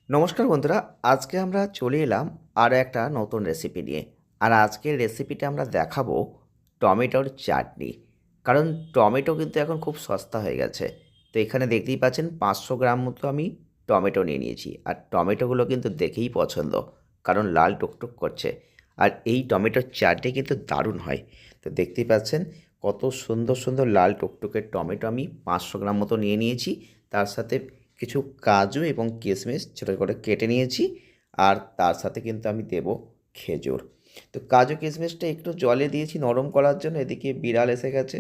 নমস্কার বন্ধুরা, আজকে আমরা চলে এলাম আরও একটা নতুন রেসিপি নিয়ে। আর আজকের রেসিপিটা আমরা দেখাবো টমেটোর চাটনি। কারণ টমেটো কিন্তু এখন খুব সস্তা হয়ে গেছে। তো এখানে দেখতেই পাচ্ছেন 500 গ্রাম মতো আমি টমেটো নিয়ে নিয়েছি। আর টমেটোগুলো কিন্তু দেখেই পছন্দ, কারণ লাল টুকটুক করছে। আর এই টমেটোর চাটনি কিন্তু দারুণ হয়। তো দেখতেই পাচ্ছেন কত সুন্দর সুন্দর লাল টুকটুকের টমেটো আমি 500 গ্রাম মতো নিয়ে নিয়েছি। তার সাথে কিছু কাজু এবং কিশমিশ ছোটো করে কেটে নিয়েছি। আর তার সাথে কিন্তু আমি দেব খেজুর। তো কাজু কিশমিশটা একটু জলে দিয়েছি নরম করার জন্য। এদিকে বিড়াল এসে গেছে,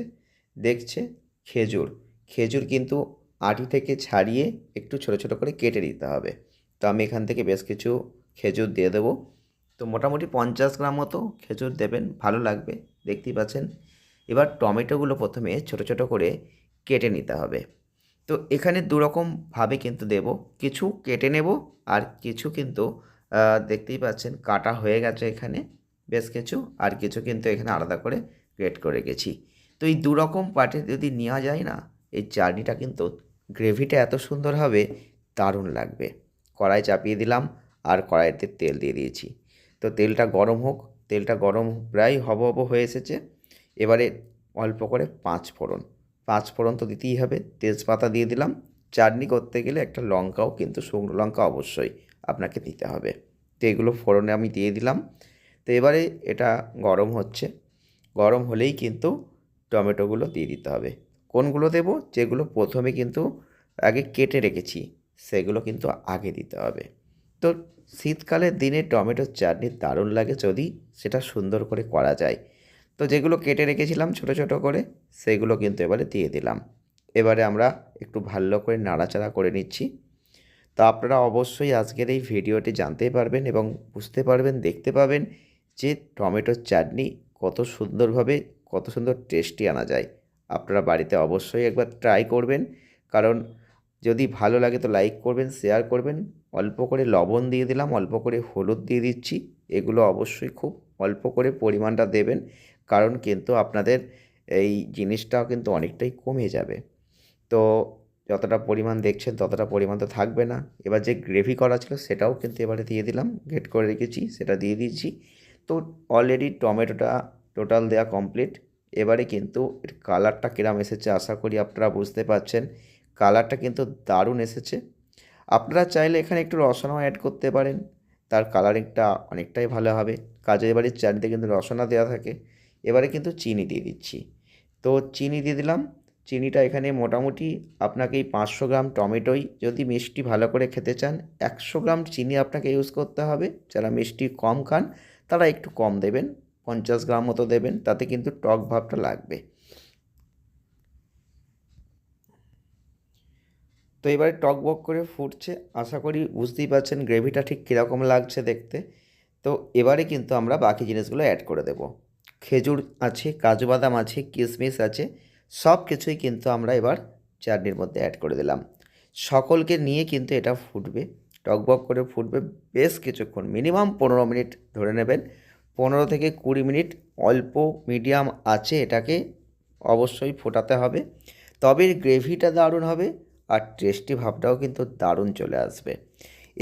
দেখছে। খেজুর খেজুর কিন্তু আটি থেকে ছাড়িয়ে একটু ছোটো ছোটো করে কেটে দিতে হবে। তো আমি এখান থেকে বেশ কিছু খেজুর দিয়ে দেবো। তো মোটামুটি 50 গ্রাম মতো খেজুর দেবেন, ভালো লাগবে। দেখতেই পাচ্ছেন। এবার টমেটোগুলো প্রথমে ছোটো ছোটো করে কেটে নিতে হবে। তো এখানে দুরকমভাবে কিন্তু দেব, কিছু কেটে নেব আর কিছু কিন্তু দেখতেই পাচ্ছেন কাটা হয়ে গেছে এখানে বেশ কিছু, আর কিছু কিন্তু এখানে আলাদা করে গ্রেট করে রেখেছি। তো এই দুরকম পার্টে যদি নেওয়া যায় না, এই চাটনিটা কিন্তু গ্রেভিটা এত সুন্দর হবে, দারুণ লাগবে। কড়াই চাপিয়ে দিলাম আর কড়াইতে তেল দিয়ে দিয়েছি। তো তেলটা গরম হোক, তেলটা গরম প্রায় হব হব হয়ে এসেছে। এবারে অল্প করে 5 ফোড়ন, 5 ফোড়ন তো দিতেই হবে। তেজপাতা দিয়ে দিলাম। চাটনি করতে গেলে একটা লঙ্কাও কিন্তু, শুকনো লঙ্কা অবশ্যই আপনাকে দিতে হবে। তো এগুলো ফোড়নে আমি দিয়ে দিলাম। তো এবারে এটা গরম হচ্ছে, গরম হলেই কিন্তু টমেটোগুলো দিয়ে দিতে হবে। কোনগুলো দেব? যেগুলো প্রথমে কিন্তু আগে কেটে রেখেছি সেগুলো কিন্তু আগে দিতে হবে। তো শীতকালের দিনে টমেটোর চাটনি দারুণ লাগে যদি সেটা সুন্দর করে করা যায়। তো যেগুলো কেটে রেখেছিলাম ছোটো ছোটো করে, সেগুলো কিন্তু এবারে দিয়ে দিলাম। এবারে আমরা একটু ভালো করে নাড়াচাড়া করে নিচ্ছি। তো আপনারা অবশ্যই আজকের এই ভিডিওটি জানতেই পারবেন এবং বুঝতে পারবেন, দেখতে পাবেন যে টমেটোর চাটনি কত সুন্দরভাবে, কত সুন্দর টেস্টি আনা যায়। আপনারা বাড়িতে অবশ্যই একবার ট্রাই করবেন। কারণ যদি ভালো লাগে তো লাইক করবেন, শেয়ার করবেন। অল্প করে লবণ দিয়ে দিলাম, অল্প করে হলুদ দিয়ে দিচ্ছি। এগুলো অবশ্যই খুব অল্প করে পরিমাণটা দেবেন, কারণ কিন্তু আপনাদের এই জিনিসটাও কিন্তু অনেকটাই কমে যাবে। তো যতটা পরিমাণ দেখছেন ততটা পরিমাণ তো থাকবে না। এবার যে গ্রেভি করা ছিল সেটাও কিন্তু এবারে দিয়ে দিলাম, গ্রেট করে রেখেছি সেটা দিয়ে দিচ্ছি। তো অলরেডি টমেটোটা টোটাল দেওয়া কমপ্লিট। এবারে কিন্তু এর কালারটা কিরম এসেছে আশা করি আপনারা বুঝতে পারছেন। কালারটা কিন্তু দারুণ এসেছে। আপনারা চাইলে এখানে একটু রসুনও অ্যাড করতে পারেন, তার কালারিংটা অনেকটাই ভালো হবে। কাজের বাড়ির চাটনিতে কিন্তু রসুনও দেওয়া থাকে। এবারে কিন্তু চিনি দিয়ে দিচ্ছি। তো চিনি দিয়ে দিলাম। চিনিটা এখানে মোটামুটি আপনাকে এই 500 গ্রাম টমেটোই যদি মিষ্টি ভালো করে খেতে চান, 100 গ্রাম চিনি আপনাকে ইউজ করতে হবে। যারা মিষ্টি কম খান তারা একটু কম দেবেন, 50 গ্রাম মতো দেবেন, তাতে কিন্তু টক ভাবটা লাগবে। তো এবারে টকবক করে ফুটছে, আশা করি বুঝতেই পারছেন গ্রেভিটা ঠিক কীরকম লাগছে দেখতে। তো এবারে কিন্তু আমরা বাকি জিনিসগুলো অ্যাড করে দেব। খেজুর আছে, কাজু বাদাম আছে, কিশমিশ আছে, সব কিছুই কিন্তু আমরা এবার চাটনির মধ্যে অ্যাড করে দিলাম। সকলকে নিয়ে কিন্তু এটা ফুটবে, টকবক করে ফুটবে বেশ কিছুক্ষণ, মিনিমাম 15 মিনিট ধরে নেবেন। 15 থেকে 20 মিনিট অল্প মিডিয়াম আছে এটাকে অবশ্যই ফোটাতে হবে। তবে গ্রেভিটা দারুণ হবে আর টেস্টি ভাবটাও কিন্তু দারুণ চলে আসবে।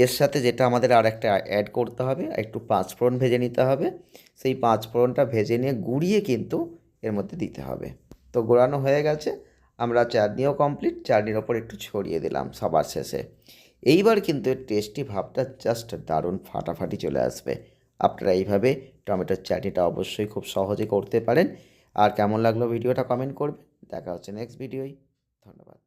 এর সাথে যেটা আমাদের আর একটা অ্যাড করতে হবে, একটু পাঁচফোড়ন ভেজে নিতে হবে। সেই পাঁচফোড়নটা ভেজে নিয়ে গুঁড়িয়ে কিন্তু এর মধ্যে দিতে হবে। তো গোড়ানো হয়ে গেছে, আমরা চাটনিও কমপ্লিট, চাটনির ওপর একটু ছড়িয়ে দিলাম সবার শেষে। এইবার কিন্তু এর টেস্টি ভাবটা জাস্ট দারুণ ফাটাফাটি চলে আসবে। আপনারা এইভাবে টমেটোর চাটনিটা অবশ্যই খুব সহজে করতে পারেন। আর কেমন লাগলো ভিডিওটা কমেন্ট করবেন। দেখা হচ্ছে নেক্সট ভিডিওয়। ধন্যবাদ।